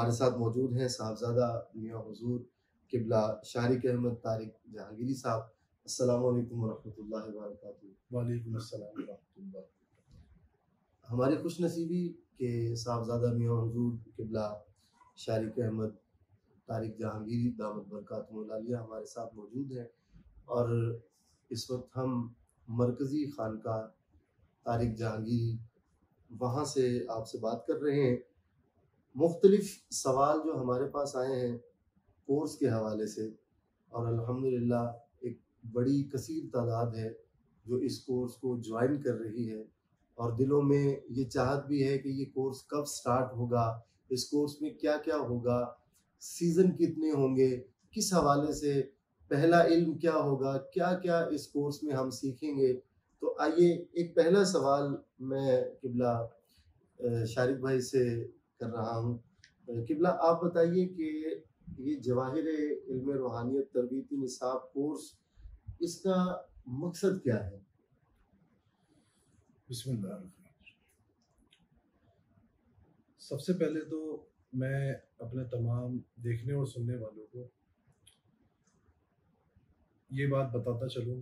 हमारे साथ मौजूद हैं साहबजादा मियाँ हुजूर किबला शारिक अहमद तारिक जहांगीरी साहब। अस्सलामु अलैकुम वरहमतुल्लाहि वबरकातुहू। वालेकुम अस्सलाम वरहमतुल्लाह। हमारी खुशनसीबी के साहबजादा मियाँ हुजूर किबला शारिक अहमद तारिक जहांगीरी दामद बरकातुहू आलिया हमारे साथ मौजूद हैं और इस वक्त हम मरकज़ी खानका तारिक जहांगीरी वहाँ से आपसे बात कर रहे हैं। मुख्तलिफ सवाल जो हमारे पास आए हैं कोर्स के हवाले से, और अल्हम्दुलिल्लाह एक बड़ी कसीर तादाद है जो इस कोर्स को ज्वाइन कर रही है और दिलों में ये चाहत भी है कि ये कोर्स कब स्टार्ट होगा, इस कोर्स में क्या क्या होगा, सीज़न कितने होंगे, किस हवाले से, पहला इल्म क्या होगा, क्या क्या इस कोर्स में हम सीखेंगे। तो आइए एक पहला सवाल मैं किबला शारिक भाई से कर रहा हूँ। किबला आप बताइए कि ये जवाहिर इल्म रूहानियत तरबियती निसाब कोर्स, इसका मकसद क्या है? बिस्मिल्लाह। सबसे पहले तो मैं अपने तमाम देखने और सुनने वालों को ये बात बताता चलूँ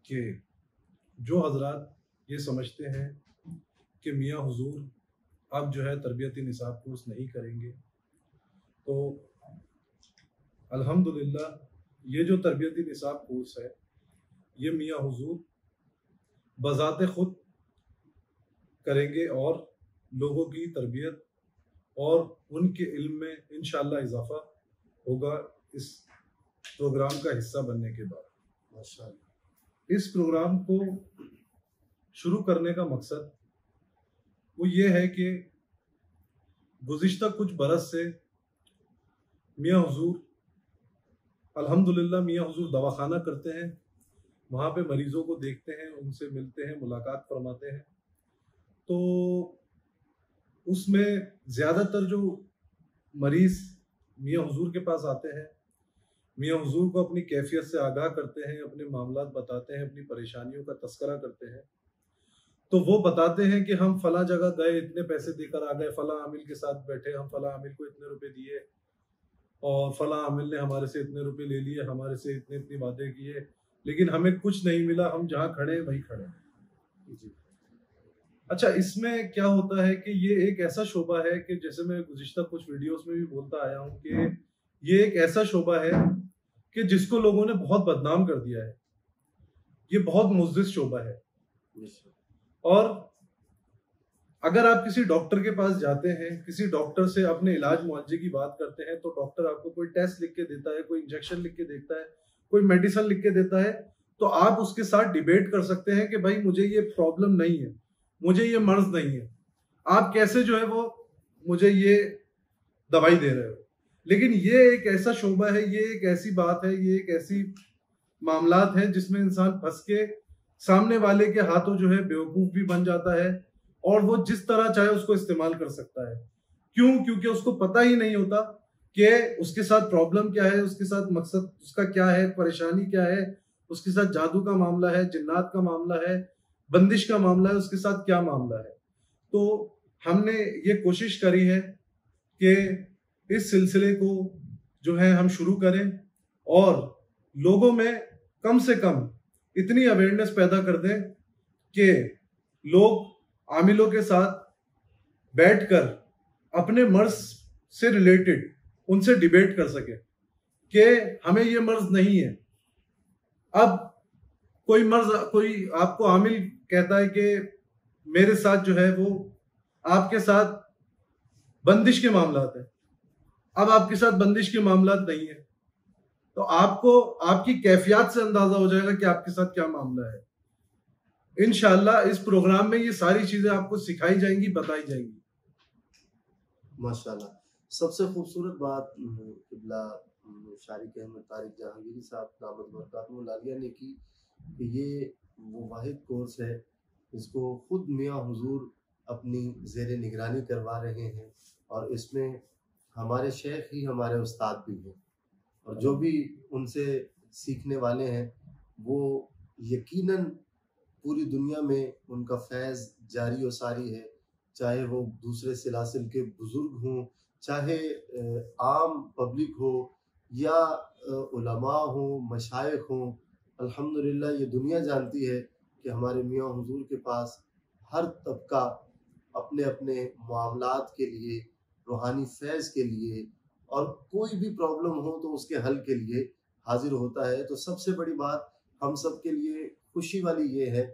कि जो हजरात ये समझते हैं कि मियाँ हुजूर अब जो है तरबियती निसाब कोर्स नहीं करेंगे, तो अल्हम्दुलिल्लाह ये जो तरबियती निसाब कोर्स है ये मियाँ हुजूर बज़ाते खुद करेंगे और लोगों की तरबियत और उनके इल्म में इंशाअल्लाह इजाफा होगा इस प्रोग्राम का हिस्सा बनने के बाद। माशाअल्लाह। इस प्रोग्राम को शुरू करने का मकसद वो ये है कि गुज़िश्ता कुछ बरस से मियाँ हुजूर अल्हम्दुलिल्लाह मियाँ हुजूर दवाखाना करते हैं, वहाँ पे मरीज़ों को देखते हैं, उनसे मिलते हैं, मुलाकात फरमाते हैं। तो उसमें ज़्यादातर जो मरीज़ मियाँ हुजूर के पास आते हैं, मियाँ हुजूर को अपनी कैफियत से आगाह करते हैं, अपने मामलात बताते हैं, अपनी परेशानियों का तस्करा करते हैं। तो वो बताते हैं कि हम फला जगह गए, इतने पैसे देकर आ गए, फला आमिल के साथ बैठे, हम फला आमिल को इतने रुपए दिए और फला आमिल ने हमारे से इतने रुपए ले लिए, हमारे से इतने इतनी बातें किए, लेकिन हमें कुछ नहीं मिला, हम जहाँ खड़े हैं वहीं खड़े हैं। अच्छा, इसमें क्या होता है कि ये एक ऐसा शोबा है कि जैसे मैं गुज़िश्ता कुछ वीडियोस में भी बोलता आया हूँ कि ये एक ऐसा शोबा है कि जिसको लोगों ने बहुत बदनाम कर दिया है। ये बहुत मुज़्ज़िज़ शोबा है। और अगर आप किसी डॉक्टर के पास जाते हैं, किसी डॉक्टर से अपने इलाज मुआवजे की बात करते हैं, तो डॉक्टर आपको कोई टेस्ट लिख के देता है, कोई इंजेक्शन लिख के देता है, कोई मेडिसिन लिख के देता है, तो आप उसके साथ डिबेट कर सकते हैं कि भाई मुझे ये प्रॉब्लम नहीं है, मुझे ये मर्ज नहीं है, आप कैसे जो है वो मुझे ये दवाई दे रहे हो। लेकिन ये एक ऐसा शोबा है, ये एक ऐसी बात है, ये एक ऐसी मामलात है जिसमें इंसान फंस के सामने वाले के हाथों जो है बेवकूफ भी बन जाता है और वो जिस तरह चाहे उसको इस्तेमाल कर सकता है। क्यों? क्योंकि उसको पता ही नहीं होता कि उसके साथ प्रॉब्लम क्या है, उसके साथ मकसद उसका क्या है, परेशानी क्या है, उसके साथ जादू का मामला है, जिन्नात का मामला है, बंदिश का मामला है, उसके साथ क्या मामला है। तो हमने ये कोशिश करी है कि इस सिलसिले को जो है हम शुरू करें और लोगों में कम से कम इतनी अवेयरनेस पैदा कर दें कि लोग आमिलों के साथ बैठकर अपने मर्ज से रिलेटेड उनसे डिबेट कर सके कि हमें ये मर्ज नहीं है। अब कोई आपको आमिल कहता है कि मेरे साथ जो है वो आपके साथ बंदिश के मामलात है, अब आपके साथ बंदिश के मामलात नहीं है, तो आपको आपकी कैफियत से अंदाजा हो जाएगा कि आपके साथ क्या मामला है। इंशाअल्लाह इस प्रोग्राम में ये सारी चीजें आपको सिखाई जाएंगी, बताई जाएंगी। माशाल्लाह, सबसे खूबसूरत बात किबला शारिक अहमद तारिक जहांगीरी साहब दामद बरकातुहू आलिया ने की कि ये वो वाहिद कोर्स है इसको खुद मियाँ हुजूर अपनी ज़ेर निगरानी करवा रहे हैं और इसमें हमारे शेख ही हमारे उस्ताद भी हैं और जो भी उनसे सीखने वाले हैं वो यकीनन पूरी दुनिया में उनका फैज़ जारी और सारी है, चाहे वो दूसरे सिलासिल के बुज़ुर्ग हों, चाहे आम पब्लिक हो या उलमा हो, मशाइख हो। अल्हम्दुलिल्लाह ये दुनिया जानती है कि हमारे मियाँ हुजूर के पास हर तबका अपने अपने मामलात के लिए, रूहानी फैज़ के लिए और कोई भी प्रॉब्लम हो तो उसके हल के लिए हाजिर होता है। तो सबसे बड़ी बात हम सब के लिए खुशी वाली ये है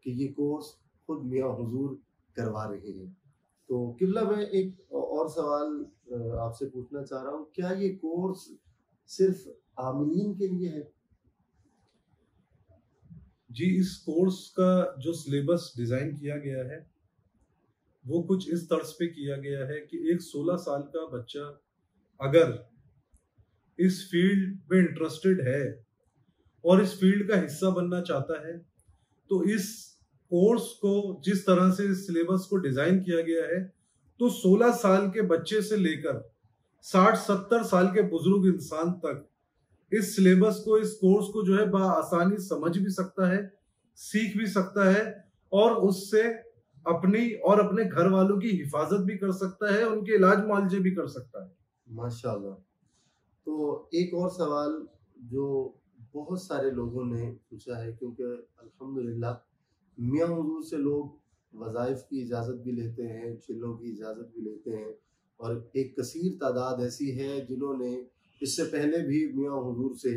कि ये कोर्स खुद मियाँ हुजूर करवा रहे हैं। तो किबला, मैं एक और सवाल आपसे पूछना चाह रहा हूँ, क्या ये कोर्स सिर्फ आमिलीन के लिए है? जी, इस कोर्स का जो सिलेबस डिजाइन किया गया है वो कुछ इस तर्ज पे किया गया है कि एक 16 साल का बच्चा अगर इस फील्ड में इंटरेस्टेड है और इस फील्ड का हिस्सा बनना चाहता है तो इस कोर्स को जिस तरह से इस सिलेबस को डिजाइन किया गया है तो 16 साल के बच्चे से लेकर 60-70 साल के बुजुर्ग इंसान तक इस सिलेबस को, इस कोर्स को जो है आसानी समझ भी सकता है, सीख भी सकता है और उससे अपनी और अपने घर वालों की हिफाजत भी कर सकता है, उनके इलाज मुआवजे भी कर सकता है। माशाल्लाह। तो एक और सवाल जो बहुत सारे लोगों ने पूछा है, क्योंकि अल्हम्दुलिल्लाह मियाँ हुजूर से लोग वज़ाइफ की इजाज़त भी लेते हैं, चिल्लों की इजाज़त भी लेते हैं और एक कसीर तादाद ऐसी है जिन्होंने इससे पहले भी मियाँ हुजूर से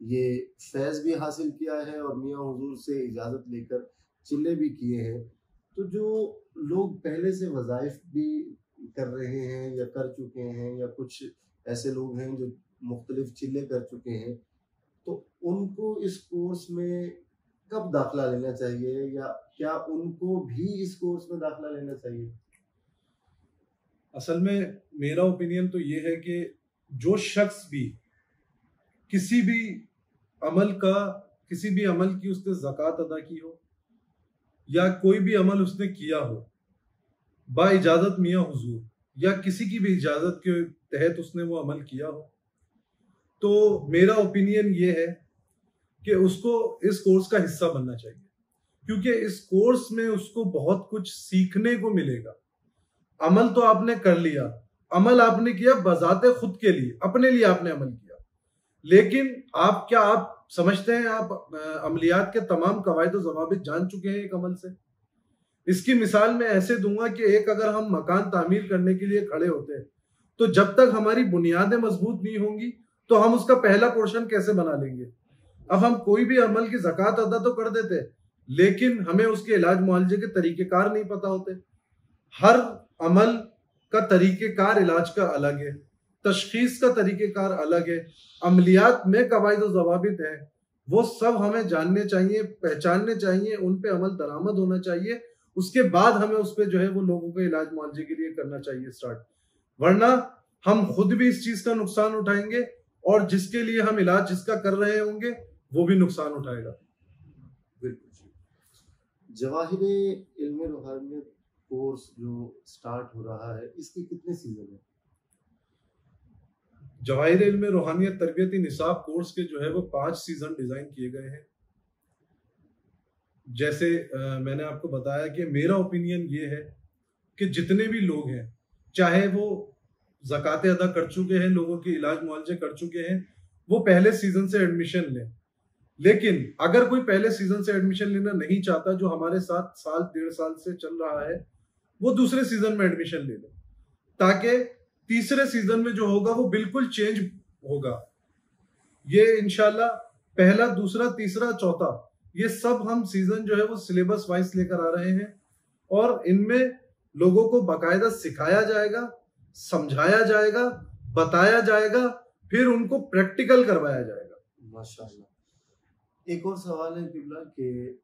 ये फैज़ भी हासिल किया है और मियाँ हुजूर से इजाज़त लेकर चिल्ले भी किए हैं। तो जो लोग पहले से वज़ाइफ भी कर रहे हैं या कर चुके हैं या कुछ ऐसे लोग हैं जो मुख्तलिफ चिल्ले कर चुके हैं, तो उनको इस कोर्स में कब दाखिला लेना चाहिए या क्या उनको भी इस कोर्स में दाखिला लेना चाहिए? असल में मेरा ओपिनियन तो ये है कि जो शख्स भी किसी भी अमल की उसने ज़कात अदा की हो या कोई भी अमल उसने किया हो बा इजाज़त मियाँ हुजूर या किसी की भी इजाज़त के तहत उसने वो अमल किया हो, तो मेरा ओपिनियन ये है कि उसको इस कोर्स का हिस्सा बनना चाहिए, क्योंकि इस कोर्स में उसको बहुत कुछ सीखने को मिलेगा। अमल तो आपने कर लिया, अमल आपने किया बजाते खुद के लिए, अपने लिए आपने अमल किया, लेकिन आप समझते हैं आप अमलियात के तमाम कवायद और ज़वाबित जान चुके हैं एक अमल से? इसकी मिसाल मैं ऐसे दूंगा कि एक अगर हम मकान तामीर करने के लिए खड़े होते हैं तो जब तक हमारी बुनियादें मजबूत नहीं होंगी तो हम उसका पहला पोर्शन कैसे बना लेंगे? अब हम कोई भी अमल की ज़कात अदा तो कर देते हैं, लेकिन हमें उसके इलाज मुआवजे के तरीक़ेकार नहीं पता होते। हर अमल का तरीक़ेकार इलाज का अलग है, तशखीस का तरीक़ेकार अलग है, अमलियात में कवायद और ज़वाबित है, वो सब हमें जानने चाहिए, पहचानने चाहिए, उन पे अमल दरामद होना चाहिए। उसके बाद हमें उस पर जो है वो लोगों के इलाज मुआवजे के लिए करना चाहिए स्टार्ट, वरना हम खुद भी इस चीज का नुकसान उठाएंगे और जिसके लिए हम इलाज जिसका कर रहे होंगे वो भी नुकसान उठाएगा। बिल्कुल। जवाहिर इल्म रूहानियत कोर्स जो स्टार्ट हो रहा है, इसके कितने सीजन है? जवाहिर इल्म रूहानियत तरबियती निसाब कोर्स के जो है वो 5 सीजन डिजाइन किए गए हैं। जैसे मैंने आपको बताया कि मेरा ओपिनियन ये है कि जितने भी लोग हैं, चाहे वो ज़कातें अदा कर चुके हैं, लोगों के इलाज मुआवजे कर चुके हैं, वो पहले सीजन से एडमिशन लें। लेकिन अगर कोई पहले सीजन से एडमिशन लेना नहीं चाहता, जो हमारे साथ साल 1.5 साल से चल रहा है, वो दूसरे सीजन में एडमिशन ले ले, ताकि तीसरे सीजन में जो होगा वो बिल्कुल चेंज होगा। ये इंशाल्लाह पहला, दूसरा, तीसरा, चौथा, ये सब हम सीजन जो है वो सिलेबस वाइज लेकर आ रहे हैं और इनमें लोगों को बाकायदा सिखाया जाएगा, समझाया जाएगा, बताया जाएगा, फिर उनको प्रैक्टिकल करवाया जाएगा। माशाल्लाह। एक और सवाल है किबला कि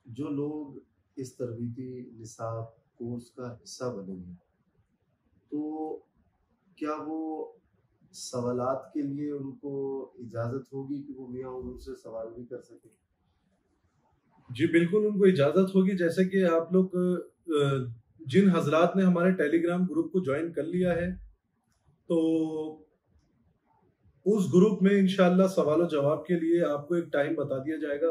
जो लोग इस तरबीती निसाब कोर्स का हिस्सा बनेंगे, तो क्या वो सवालात के लिए उनको इजाज़त होगी कि वो मियाँ हुजूर से सवाल भी कर सके? जी बिल्कुल, उनको इजाज़त होगी। जैसे कि आप लोग जिन हजरात ने हमारे टेलीग्राम ग्रुप को ज्वाइन कर लिया है, तो उस ग्रुप में इंशाल्लाह सवाल और जवाब के लिए आपको एक टाइम बता दिया जाएगा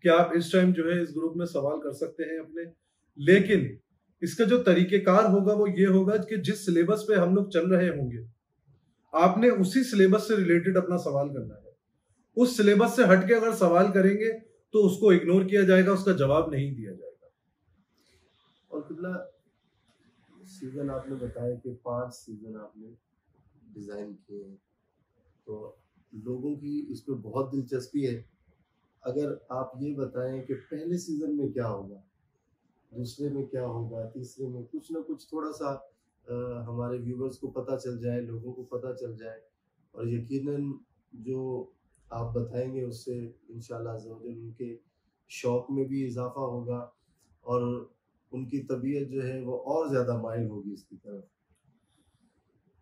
कि आप इस टाइम जो है इस ग्रुप में सवाल कर सकते हैं अपने। लेकिन इसका जो तरीकेकार होगा वो ये होगा कि जिस सिलेबस पे हम लोग चल रहे होंगे, आपने उसी सिलेबस से रिलेटेड अपना सवाल करना है। उस सिलेबस से हट के अगर सवाल करेंगे तो उसको इग्नोर किया जाएगा, उसका जवाब नहीं दिया जाएगा। और कितना सीजन आपने बताया कि 5 सीजन आपने डिजाइन किए हैं, तो लोगों की इस पे बहुत दिलचस्पी है। अगर आप ये बताएं कि पहले सीजन में क्या होगा, दूसरे में क्या होगा, तीसरे में कुछ ना कुछ थोड़ा सा हमारे व्यूवर्स को पता चल जाए, लोगों को पता चल जाए, और यकीनन जो आप बताएंगे उससे इंशाल्लाह ज़रूर उनके शौक में भी इजाफा होगा और उनकी तबीयत जो है वो और ज़्यादा माइल होगी इसकी तरफ।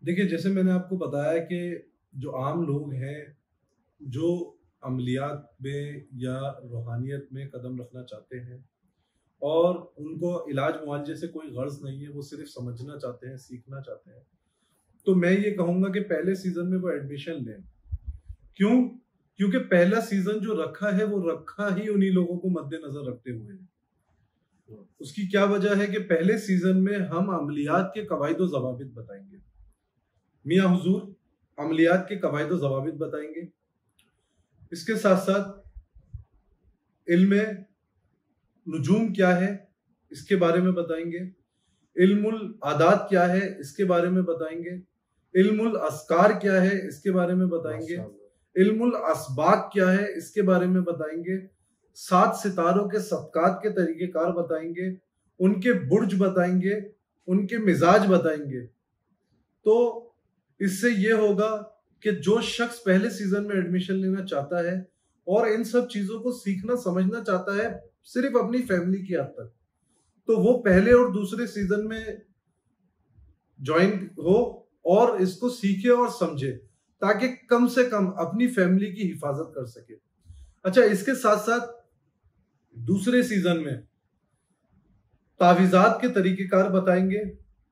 देखिए, जैसे मैंने आपको बताया कि जो आम लोग हैं जो अमलियात में या रूहानियत में कदम रखना चाहते हैं और उनको इलाज मुआवजे से कोई गर्ज नहीं है, वो सिर्फ समझना चाहते हैं, सीखना चाहते हैं, तो मैं ये कहूँगा कि पहले सीजन में वो एडमिशन लें। क्यों? क्योंकि पहला सीजन जो रखा है वो रखा ही उन्हीं लोगों को मद्देनजर रखते हुए है। उसकी क्या वजह है कि पहले सीजन में हम अमलियात के कवायद व ज़वाबित बताएंगे। मियाँ हुजूर अमलियात के कवायद व ज़वाबित बताएंगे। इसके साथ साथ इल्म नुजूम क्या है इसके बारे में बताएंगे, इल्मुल आदात क्या है इसके बारे में बताएंगे, इल्मुल अस्कार क्या है इसके बारे में बताएंगे, इल्मुल असबाक क्या है इसके बारे में बताएंगे, 7 सितारों के सदकात के तरीकेकार बताएंगे, उनके बुर्ज बताएंगे, उनके मिजाज बताएंगे। तो इससे ये होगा कि जो शख्स पहले सीजन में एडमिशन लेना चाहता है और इन सब चीजों को सीखना समझना चाहता है सिर्फ अपनी फैमिली की हद तक, तो वो पहले और दूसरे सीजन में ज्वाइन हो और इसको सीखे और समझे ताकि कम से कम अपनी फैमिली की हिफाजत कर सके। अच्छा, इसके साथ साथ दूसरे सीजन में तावीज़ात के तरीकेकार बताएंगे,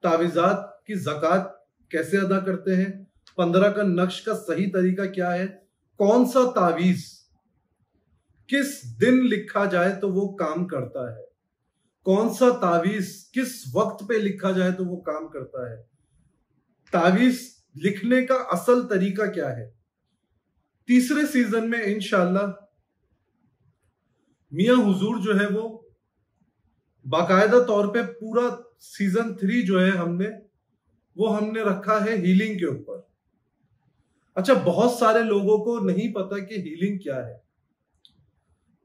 तावीज़ात की ज़कात कैसे अदा करते हैं, 15 का नक्श का सही तरीका क्या है, कौन सा तावीज़ किस दिन लिखा जाए तो वो काम करता है, कौन सा तावीज़ किस वक्त पे लिखा जाए तो वो काम करता है, तावीज़ लिखने का असल तरीका क्या है। तीसरे सीजन में इंशाल्लाह मियां हुजूर जो है वो बाकायदा तौर पे पूरा सीजन 3 जो है हमने रखा है हीलिंग के ऊपर। अच्छा, बहुत सारे लोगों को नहीं पता कि हीलिंग क्या है।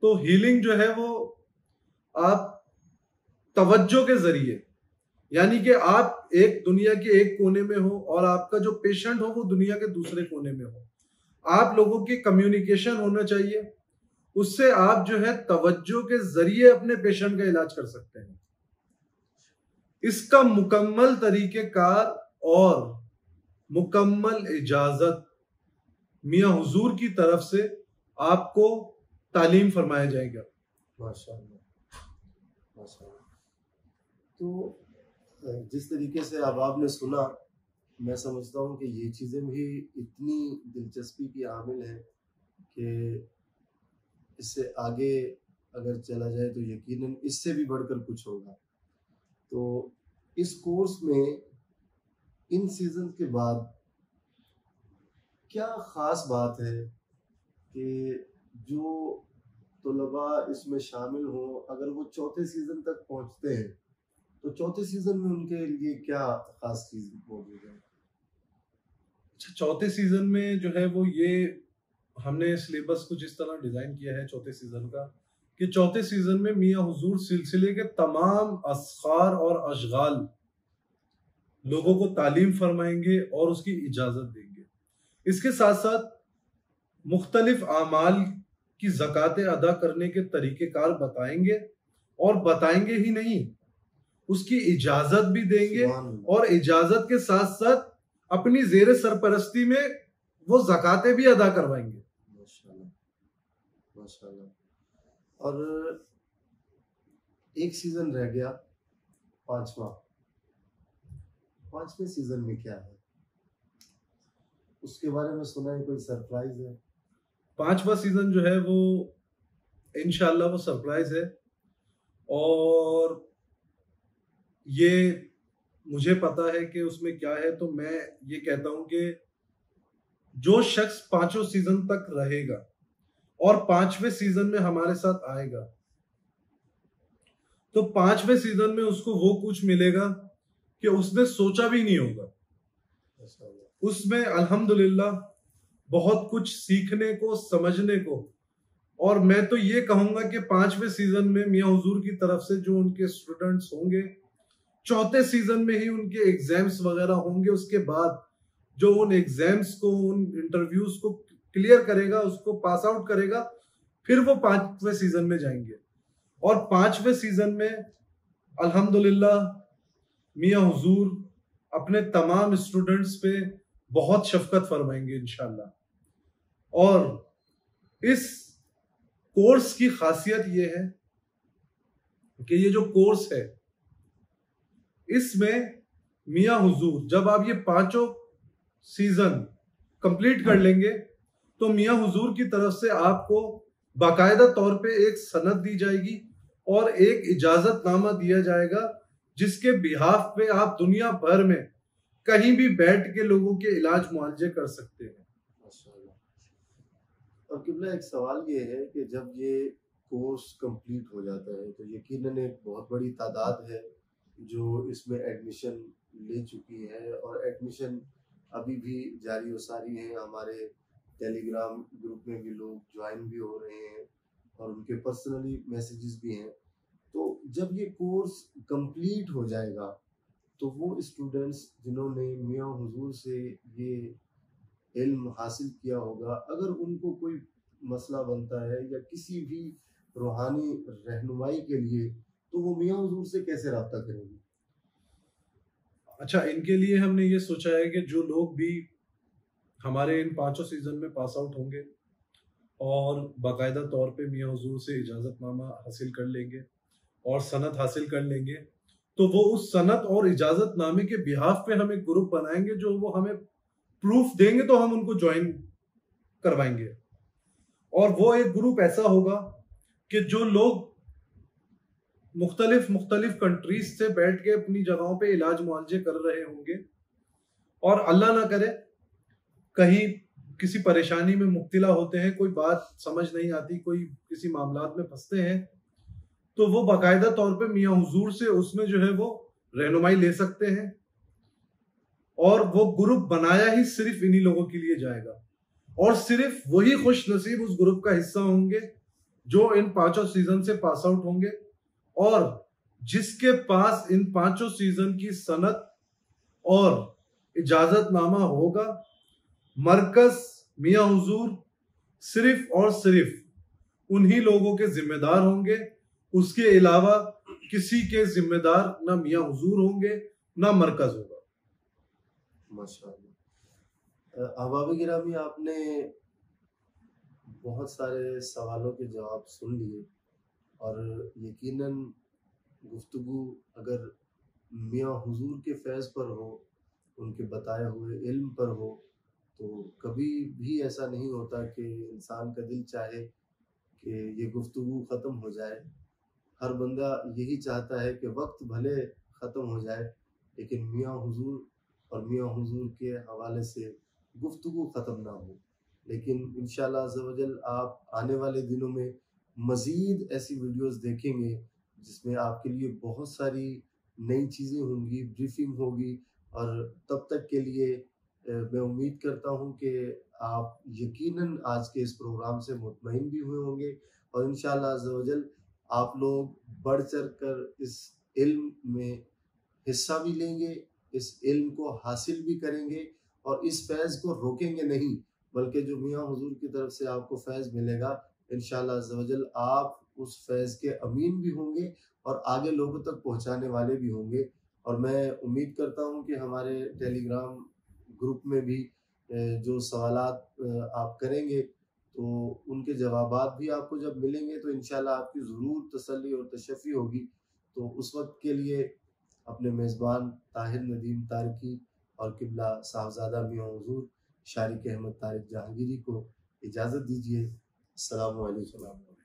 तो हीलिंग जो है वो आप तवज्जो के जरिए, यानी कि आप एक दुनिया के एक कोने में हो और आपका जो पेशेंट हो वो दुनिया के दूसरे कोने में हो, आप लोगों की कम्युनिकेशन होना चाहिए, उससे आप जो है तवज्जो के जरिए अपने पेशेंट का इलाज कर सकते हैं। इसका मुकम्मल तरीकेकार और मुकम्मल इजाजत मियां हुजूर की तरफ से आपको तालीम फरमाया जाएगा। माशाअल्लाह, माशाअल्लाह। तो जिस तरीके से अब आपने सुना, मैं समझता हूँ कि ये चीज़ें भी इतनी दिलचस्पी की हामिल है कि इससे आगे अगर चला जाए तो यकीनन इससे भी बढ़कर कुछ होगा। तो इस कोर्स में इन सीजन के बाद क्या ख़ास बात है कि जो तलबा इसमें शामिल हों, अगर वो चौथे सीजन तक पहुंचते हैं तो चौथे सीजन में उनके लिए क्या खास चीज मौजूद है? अच्छा, चौथे सीजन में जो है वो ये हमने सिलेबस कुछ इस तरह डिजाइन किया है चौथे सीजन का कि चौथे सीजन में मियां हुजूर सिलसिले के तमाम असखार और अशगाल लोगों को तालीम फरमाएंगे और उसकी इजाजत देंगे। इसके साथ साथ मुख्तलिफ आमाल की ज़कातें अदा करने के तरीकेकार बताएंगे और बताएंगे ही नहीं, उसकी इजाजत भी देंगे और इजाजत के साथ साथ अपनी जेर सरपरस्ती में वो ज़कातें भी अदा करवाएंगे। माशाल्लाह, माशाल्लाह। और एक सीजन रह गया, पांचवें सीजन में क्या है उसके बारे में सुना है, कोई सरप्राइज है? 5वां सीजन जो है वो इंशाल्लाह वो सरप्राइज है और ये मुझे पता है कि उसमें क्या है, तो मैं ये कहता हूं कि जो शख्स 5 सीजन तक रहेगा और 5वें सीजन में हमारे साथ आएगा, तो 5वें सीजन में उसको वो कुछ मिलेगा कि उसने सोचा भी नहीं होगा। उसमें अल्हम्दुलिल्लाह बहुत कुछ सीखने को, समझने को, और मैं तो ये कहूंगा कि 5वें सीजन में मियां हुजूर की तरफ से जो उनके स्टूडेंट्स होंगे, चौथे सीजन में ही उनके एग्जाम्स वगैरह होंगे। उसके बाद जो उन एग्जाम्स को, उन इंटरव्यूज को क्लियर करेगा, उसको पास आउट करेगा, फिर वो 5वें सीजन में जाएंगे। और 5वें सीजन में अल्हम्दुलिल्लाह मियां हुजूर अपने तमाम स्टूडेंट्स पे बहुत शफकत फरमाएंगे इंशाल्लाह। और इस कोर्स की खासियत ये है कि ये जो कोर्स है, इसमें मियां हुजूर जब आप ये 5 सीजन कंप्लीट कर लेंगे, तो मियां हुजूर की तरफ से आपको बाकायदा तौर पे एक सनद दी जाएगी और एक इजाजतनामा दिया जाएगा, जिसके बिहाफ पे आप दुनिया भर में कहीं भी बैठ के लोगों के इलाज मुआवजे कर सकते हैं। और किबला एक सवाल ये है कि जब ये कोर्स कंप्लीट हो जाता है तो यकीनन एक बहुत बड़ी तादाद है जो इसमें एडमिशन ले चुकी है और एडमिशन अभी भी जारी व सारी है। हमारे टेलीग्राम ग्रुप में भी लोग ज्वाइन भी हो रहे हैं और उनके पर्सनली मैसेजेस भी हैं। तो जब ये कोर्स कंप्लीट हो जाएगा तो वो स्टूडेंट्स जिन्होंने मियां हुजूर से ये इल्म हासिल किया होगा, अगर उनको कोई मसला बनता है या किसी भी रूहानी रहनुमाई के लिए, तो वो मियां हुजूर से कैसे रब्ता करेंगे? अच्छा, इनके लिए हमने ये सोचा है कि जो लोग भी हमारे इन 5 सीजन में पास आउट होंगे और बाकायदा तौर पे मियां हुजूर से इजाजतनामा हासिल कर लेंगे और सनद हासिल कर लेंगे, तो वो उस सनद और इजाजतनामे के बिहाफ पे हम एक ग्रुप बनाएंगे। जो वो हमें प्रूफ देंगे तो हम उनको ज्वाइन करवाएंगे। और वो एक ग्रुप ऐसा होगा कि जो लोग मुख्तलिफ मुख्तलिफ कंट्रीज से बैठ के अपनी जगहों पे इलाज मुआवजे कर रहे होंगे और अल्लाह ना करे कहीं किसी परेशानी में मुब्तला होते हैं, कोई बात समझ नहीं आती, कोई किसी मामलात में फंसते हैं, तो वो बाकायदा तौर पे मियां हुजूर से उसमें जो है वो रहनुमाई ले सकते हैं। और वो ग्रुप बनाया ही सिर्फ इन्हीं लोगों के लिए जाएगा और सिर्फ वही खुश नसीब उस ग्रुप का हिस्सा होंगे जो इन 5 सीजन से पास आउट होंगे और जिसके पास इन 5 सीजन की सनद और इजाजतनामा होगा। मरकज मियां हुजूर सिर्फ और सिर्फ उन्हीं लोगों के जिम्मेदार होंगे, उसके अलावा किसी के जिम्मेदार ना मियां हुजूर होंगे ना मरकज होगा। माशाअल्लाह। अहबाब गिरामी, आपने बहुत सारे सवालों के जवाब सुन लिए और यकीनन गुफ्तगू अगर मियां हुजूर के फैज़ पर हो, उनके बताए हुए इल्म पर हो, तो कभी भी ऐसा नहीं होता कि इंसान का दिल चाहे कि ये गुफ्तगू ख़त्म हो जाए। हर बंदा यही चाहता है कि वक्त भले ख़त्म हो जाए लेकिन मियां हुजूर और मियां हुजूर के हवाले से गुफ्तगू ख़त्म ना हो। लेकिन इंशाअल्लाह अज़्ज़ा वजल आप आने वाले दिनों में मज़ीद ऐसी वीडियोस देखेंगे जिसमें आपके लिए बहुत सारी नई चीज़ें होंगी, ब्रीफिंग होगी। और तब तक के लिए मैं उम्मीद करता हूँ कि आप यकीनन आज के इस प्रोग्राम से मुतमईन भी हुए होंगे और इंशाअल्लाह अज़्ज़ा वजल आप लोग बढ़ चढ़ कर इस इल्म में हिस्सा भी लेंगे, इस इल्म को हासिल भी करेंगे और इस फैज़ को रोकेंगे नहीं, बल्कि जो मियां हुजूर की तरफ से आपको फैज़ मिलेगा इंशाअल्लाह अज़्ज़ा वजल आप उस फैज़ के अमीन भी होंगे और आगे लोगों तक पहुंचाने वाले भी होंगे। और मैं उम्मीद करता हूं कि हमारे टेलीग्राम ग्रुप में भी जो सवालात आप करेंगे तो उनके जवाबात भी आपको जब मिलेंगे तो इंशाल्लाह आपकी ज़रूर तसल्ली और तशफ़ी होगी। तो उस वक्त के लिए अपने मेज़बान ताहिर नदीम तारकी और किबला साहबजादा मियां हुजूर शारिक अहमद तारिक जहांगीरी को इजाज़त दीजिए। अस्सलामु अलैकुम।